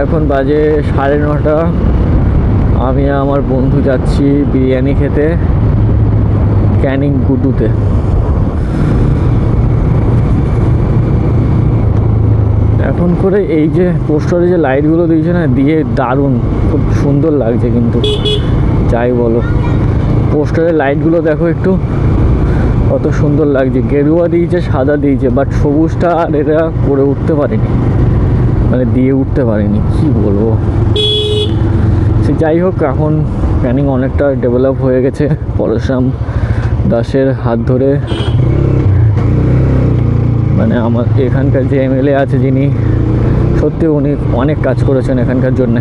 এখন বাজে 9:30। আমি আমার বন্ধু যাচ্ছি বিরিয়ানি খেতে ক্যানিং গুডুতে। এখন করে এই যে পোস্টারে যে লাইটগুলো দিয়েছে না, দিয়ে দারুণ, খুব সুন্দর লাগছে। কিন্তু যাই বলো, পোস্টারের লাইটগুলো দেখো একটু, কত সুন্দর লাগছে। গেরুয়া দিয়েছে, সাদা দিয়েছে, বাট সবুজটা আর এরা করে উঠতে পারেনি, মানে দিয়ে উঠতে পারেনি, কি বলবো। সে যাই হোক, এখন ক্যানিং অনেকটা ডেভেলপ হয়ে গেছে পরশুরাম দাসের হাত ধরে। মানে আমার এখানকার যে এমএলএ আছে, যিনি সত্যি উনি অনেক কাজ করেছেন এখানকার জন্যে।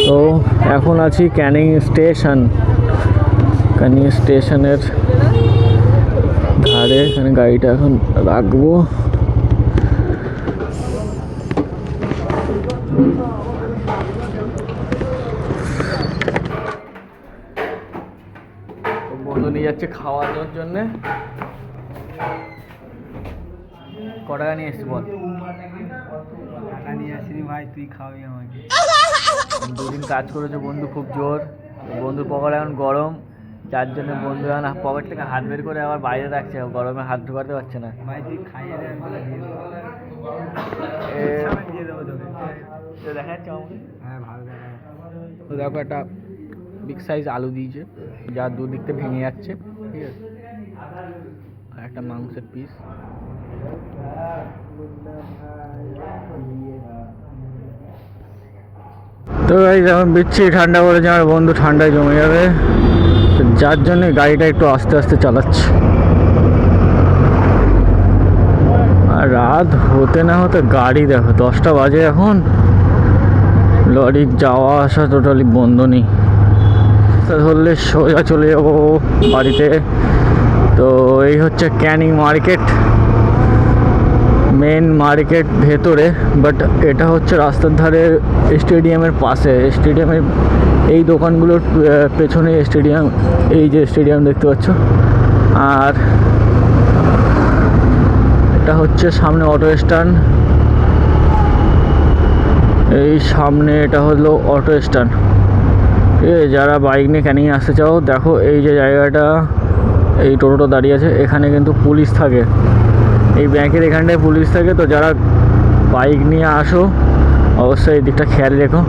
তো এখন আছি ক্যানিং স্টেশনের ধারে। এখানে গাড়িটা এখন রাখবো। বন্ধু নিয়ে যাচ্ছে খাওয়ানোর জন্যে। ক টাকা নিয়ে এসছি বল? টাকা নিয়ে আসিনি ভাই, তুই খাওয়াবি আমাকে। দুদিন কাজ করেছে বন্ধু খুব জোর। বন্ধুর পকেট এখন গরম, যার জন্য বন্ধু এখন পকেট থেকে হাত বের করে আবার বাইরে রাখছে, গরমে হাত ঢোকাতে পারছে না। ভাই তুই খাইয়ে দে, আমি দিয়ে দেবো তোকে। দেখা যাচ্ছে আমাকে। হ্যাঁ ভালো দেখা। তো দেখো, একটা বিগ সাইজ আলু দিয়েছে, যা দুদিক থেকে ভেঙে যাচ্ছে, ঠিক আছে। আর একটা মাংসের পিস। তো ভাই যেমন বিচ্ছি ঠান্ডা পড়েছে, আমার বন্ধু ঠান্ডায় জমে যাবে, যার জন্য গাড়িটা একটু আস্তে আস্তে চালাচ্ছে। আর রাত হতে না হতে গাড়ি দেখো, 10টা বাজে এখন, লরির যাওয়া আসা টোটালি বন্ধ নেই। ধরলে সোজা চলে যাবো বাড়িতে। তো এই হচ্ছে ক্যানিং মার্কেট, মেন মার্কেট ভেতরে, বাট এটা হচ্ছে রাস্তার ধারে স্টেডিয়ামের পাশে। স্টেডিয়ামের এই দোকানগুলোর পেছনে স্টেডিয়াম, এই যে স্টেডিয়াম দেখতে পাচ্ছ। আর এটা হচ্ছে সামনে অটো স্ট্যান্ড, এই সামনে এটা হলো অটো স্ট্যান্ড। ঠিক আছে, যারা বাইক নিয়ে ক্যানিং আসতে চাও, দেখো এই যে জায়গাটা, এই টোটোটা দাঁড়িয়ে আছে, এখানে কিন্তু পুলিশ থাকে। এই ব্যাংকের এখানটায় পুলিশ থাকে। তো যারা বাইক নিয়ে আসো, অবশ্যই এই দিকটা খেয়াল রেখো।